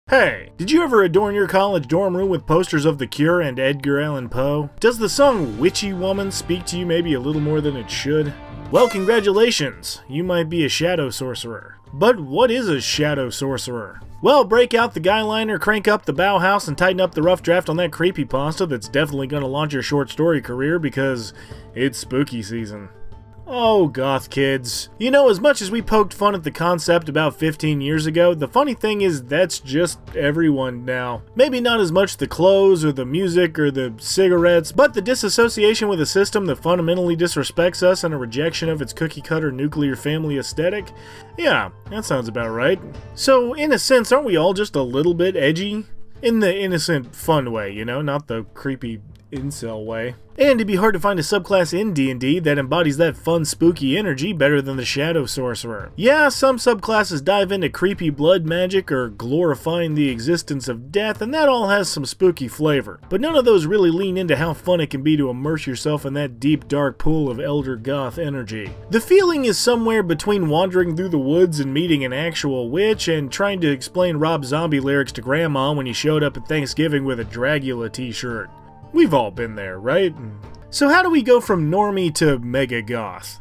Hey, did you ever adorn your college dorm room with posters of The Cure and Edgar Allan Poe? Does the song Witchy Woman speak to you maybe a little more than it should? Well, congratulations! You might be a Shadow Sorcerer. But what is a Shadow Sorcerer? Well, break out the guyliner, crank up the Bauhaus, and tighten up the rough draft on that creepypasta that's definitely gonna launch your short story career because it's spooky season. Oh, goth kids. You know, as much as we poked fun at the concept about 15 years ago, the funny thing is that's just everyone now. Maybe not as much the clothes or the music or the cigarettes, but the disassociation with a system that fundamentally disrespects us and a rejection of its cookie-cutter nuclear family aesthetic? Yeah, that sounds about right. So, in a sense, aren't we all just a little bit edgy? In the innocent, fun way, you know, not the creepy incel way. And it'd be hard to find a subclass in D&D that embodies that fun, spooky energy better than the Shadow Sorcerer. Yeah, some subclasses dive into creepy blood magic or glorifying the existence of death, and that all has some spooky flavor. But none of those really lean into how fun it can be to immerse yourself in that deep, dark pool of elder goth energy. The feeling is somewhere between wandering through the woods and meeting an actual witch and trying to explain Rob Zombie lyrics to Grandma when he showed up at Thanksgiving with a Dragula t-shirt. We've all been there, right? So how do we go from normie to mega goth?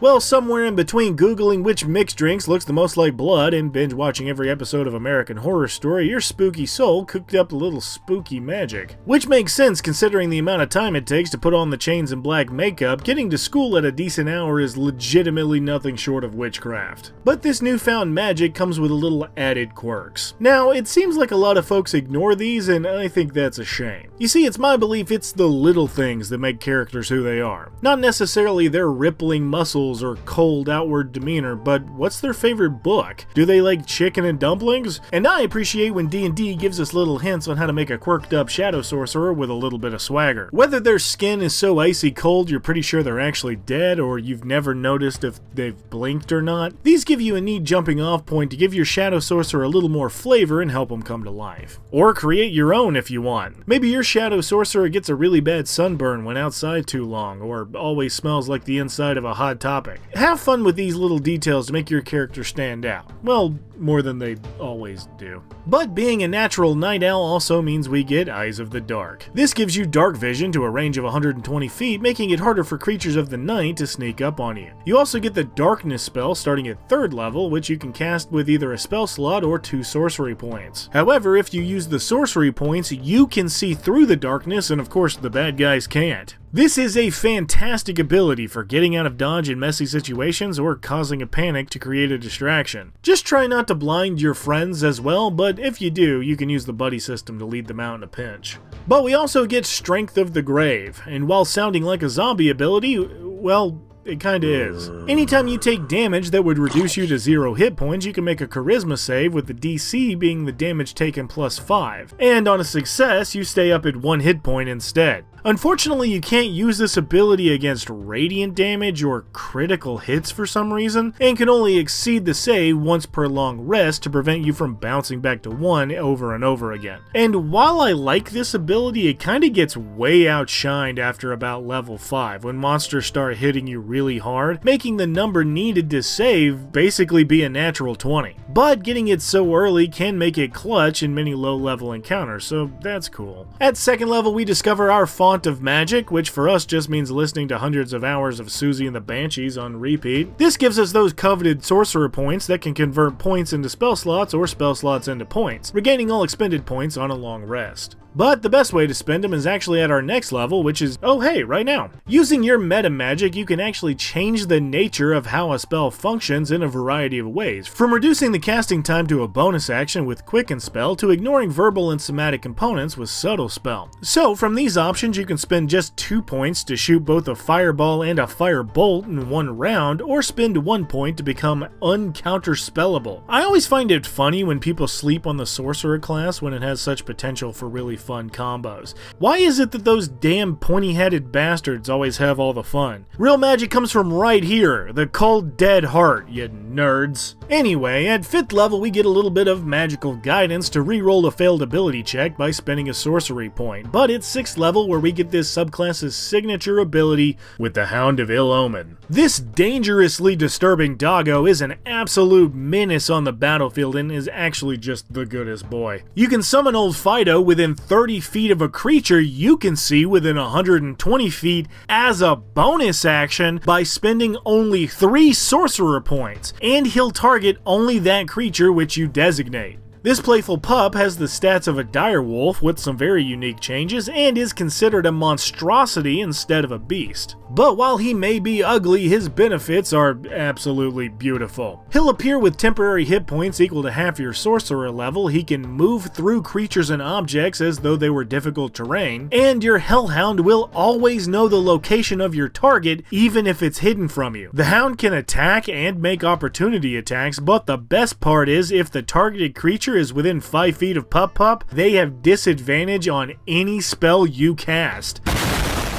Well, somewhere in between Googling which mixed drinks looks the most like blood and binge watching every episode of American Horror Story, your spooky soul cooked up a little spooky magic. Which makes sense considering the amount of time it takes to put on the chains and black makeup. Getting to school at a decent hour is legitimately nothing short of witchcraft. But this newfound magic comes with a little added quirks. Now, it seems like a lot of folks ignore these, and I think that's a shame. You see, it's my belief it's the little things that make characters who they are. Not necessarily their rippling muscles or cold outward demeanor, but what's their favorite book? Do they like chicken and dumplings? And I appreciate when D&D gives us little hints on how to make a quirked up Shadow Sorcerer with a little bit of swagger. Whether their skin is so icy cold you're pretty sure they're actually dead, or you've never noticed if they've blinked or not, these give you a neat jumping off point to give your Shadow Sorcerer a little more flavor and help them come to life. Or create your own if you want. Maybe your Shadow Sorcerer gets a really bad sunburn when outside too long, or always smells like the inside of a Hot Topic. Have fun with these little details to make your character stand out. Well, more than they always do. But being a natural night owl also means we get Eyes of the Dark. This gives you dark vision to a range of 120 feet, making it harder for creatures of the night to sneak up on you. You also get the Darkness spell starting at 3rd level, which you can cast with either a spell slot or 2 sorcery points. However, if you use the sorcery points, you can see through the darkness, and of course the bad guys can't. This is a fantastic ability for getting out of dodge in messy situations or causing a panic to create a distraction. Just try not to blind your friends as well, but if you do, you can use the buddy system to lead them out in a pinch. But we also get Strength of the Grave, and while sounding like a zombie ability, well, it kinda is. Anytime you take damage that would reduce you to 0 hit points, you can make a charisma save with the DC being the damage taken plus 5. And on a success, you stay up at 1 hit point instead. Unfortunately, you can't use this ability against radiant damage or critical hits for some reason, and can only exceed the save once per long rest to prevent you from bouncing back to 1 over and over again. And while I like this ability, it kinda gets way outshined after about level 5, when monsters start hitting you really hard, making the number needed to save basically be a natural 20. But getting it so early can make it clutch in many low-level encounters, so that's cool. At 2nd level, we discover our Font of Magic, which for us just means listening to hundreds of hours of Susie and the Banshees on repeat. This gives us those coveted sorcerer points that can convert points into spell slots or spell slots into points, regaining all expended points on a long rest. But the best way to spend them is actually at our next level, which is, oh hey, right now. Using your METAMAGIC, you can actually change the nature of how a spell functions in a variety of ways, from reducing the casting time to a bonus action with Quicken Spell, to ignoring verbal and somatic components with Subtle Spell. So from these options, you can spend just 2 points to shoot both a fireball and a firebolt in 1 round, or spend 1 point to become uncounterspellable. I always find it funny when people sleep on the Sorcerer class when it has such potential for really fun combos. Why is it that those damn pointy-headed bastards always have all the fun? Real magic comes from right here, the cold dead heart, you nerds. Anyway, at 5th level we get a little bit of magical guidance to re-roll a failed ability check by spending a sorcery point, but it's 6th level where we get this subclass's signature ability with the Hound of Ill Omen. This dangerously disturbing doggo is an absolute menace on the battlefield and is actually just the goodest boy. You can summon old Fido within 30 feet of a creature you can see within 120 feet as a bonus action by spending only 3 sorcerer points, and he'll target only that creature which you designate. This playful pup has the stats of a direwolf with some very unique changes and is considered a monstrosity instead of a beast. But while he may be ugly, his benefits are absolutely beautiful. He'll appear with temporary hit points equal to half your sorcerer level, he can move through creatures and objects as though they were difficult terrain, and your hellhound will always know the location of your target even if it's hidden from you. The hound can attack and make opportunity attacks, but the best part is if the targeted creature is within 5 feet of Pup Pup, they have disadvantage on any spell you cast.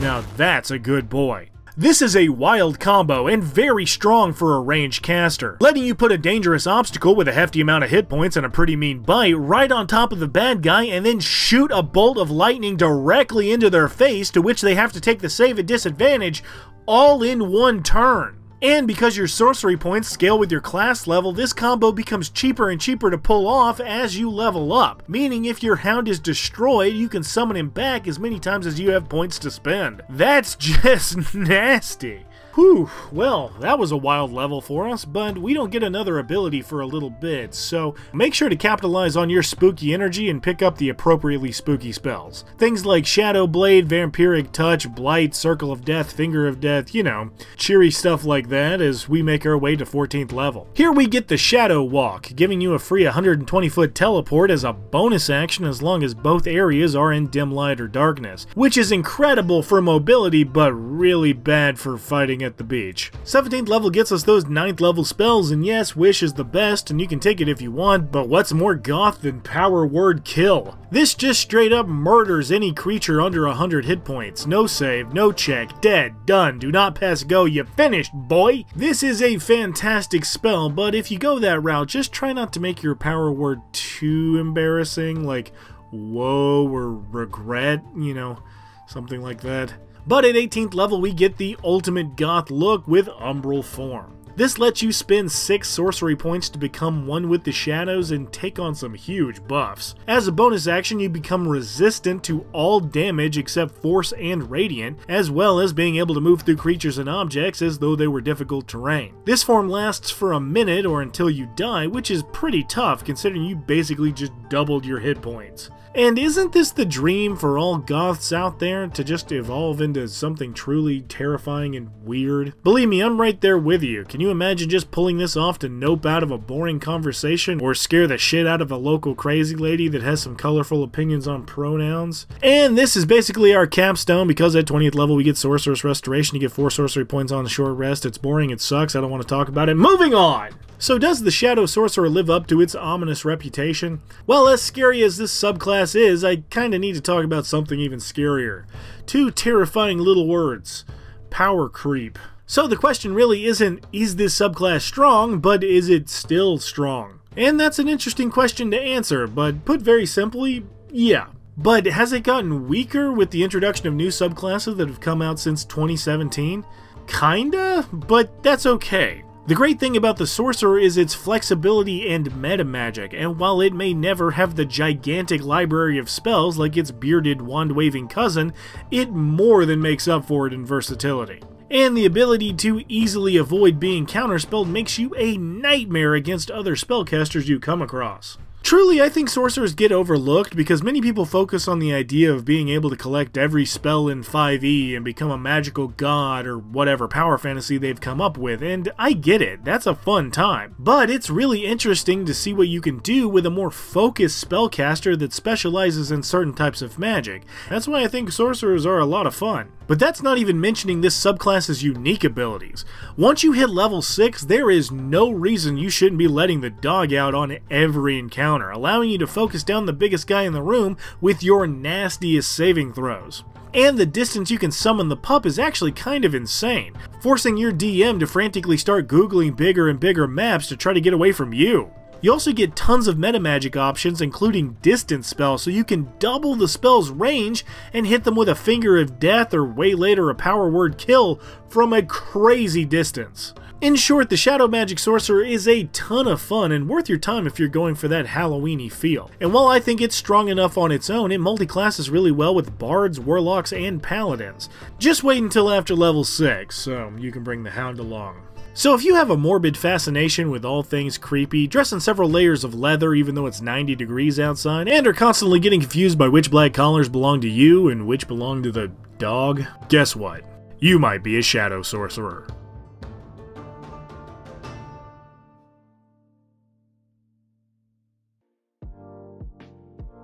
Now that's a good boy. This is a wild combo and very strong for a ranged caster, letting you put a dangerous obstacle with a hefty amount of hit points and a pretty mean bite right on top of the bad guy and then shoot a bolt of lightning directly into their face, to which they have to take the save at disadvantage all in one turn. And because your sorcery points scale with your class level, this combo becomes cheaper and cheaper to pull off as you level up, meaning if your hound is destroyed, you can summon him back as many times as you have points to spend. That's just nasty. Whew, well, that was a wild level for us, but we don't get another ability for a little bit, so make sure to capitalize on your spooky energy and pick up the appropriately spooky spells. Things like Shadow Blade, Vampiric Touch, Blight, Circle of Death, Finger of Death, you know, cheery stuff like that as we make our way to 14th level. Here we get the Shadow Walk, giving you a free 120-foot teleport as a bonus action as long as both areas are in dim light or darkness, which is incredible for mobility but really bad for fighting at the beach. 17th level gets us those 9th level spells, and yes, Wish is the best and you can take it if you want, but what's more goth than Power Word Kill? This just straight up murders any creature under 100 hit points. No save, no check, dead, done, do not pass go, you finished, boy! This is a fantastic spell, but if you go that route, just try not to make your power word too embarrassing, like woe or regret, you know, something like that. But at 18th level we get the ultimate goth look with Umbral Form. This lets you spend 6 sorcery points to become one with the shadows and take on some huge buffs. As a bonus action you become resistant to all damage except force and radiant, as well as being able to move through creatures and objects as though they were difficult terrain. This form lasts for a minute or until you die, which is pretty tough considering you basically just doubled your hit points. And isn't this the dream for all goths out there, to just evolve into something truly terrifying and weird? Believe me, I'm right there with you. Can you imagine just pulling this off to nope out of a boring conversation or scare the shit out of a local crazy lady that has some colorful opinions on pronouns? And this is basically our capstone, because at 20th level we get Sorcerer's Restoration. You get 4 sorcery points on the short rest. It's boring, it sucks, I don't want to talk about it. Moving on! So does the Shadow Sorcerer live up to its ominous reputation? Well, as scary as this subclass is, I kinda need to talk about something even scarier. 2 terrifying little words. Power creep. So the question really isn't, is this subclass strong, but is it still strong? And that's an interesting question to answer, but put very simply, yeah. But has it gotten weaker with the introduction of new subclasses that have come out since 2017? Kinda, but that's okay. The great thing about the Sorcerer is its flexibility and metamagic, and while it may never have the gigantic library of spells like its bearded, wand-waving cousin, it more than makes up for it in versatility. And the ability to easily avoid being counterspelled makes you a nightmare against other spellcasters you come across. Truly, I think sorcerers get overlooked because many people focus on the idea of being able to collect every spell in 5e and become a magical god or whatever power fantasy they've come up with, and I get it, that's a fun time. But it's really interesting to see what you can do with a more focused spellcaster that specializes in certain types of magic. That's why I think sorcerers are a lot of fun. But that's not even mentioning this subclass's unique abilities. Once you hit level 6, there is no reason you shouldn't be letting the dog out on every encounter. encounter, allowing you to focus down the biggest guy in the room with your nastiest saving throws. And the distance you can summon the pup is actually kind of insane, forcing your DM to frantically start googling bigger and bigger maps to try to get away from you. You also get tons of metamagic options, including distance spells, so you can double the spell's range and hit them with a Finger of Death or way later a power word kill from a crazy distance. In short, the Shadow Magic Sorcerer is a ton of fun and worth your time if you're going for that Halloween-y feel. And while I think it's strong enough on its own, it multi-classes really well with Bards, Warlocks, and Paladins. Just wait until after level 6, so you can bring the Hound along. So if you have a morbid fascination with all things creepy, dress in several layers of leather even though it's 90 degrees outside, and are constantly getting confused by which black collars belong to you and which belong to the dog, guess what? You might be a Shadow Sorcerer.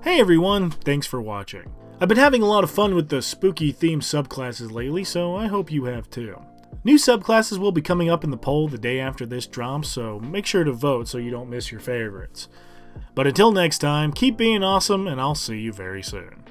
Hey everyone, thanks for watching. I've been having a lot of fun with the spooky themed subclasses lately, so I hope you have too. New subclasses will be coming up in the poll the day after this drops, so make sure to vote so you don't miss your favorites. But until next time, keep being awesome, and I'll see you very soon.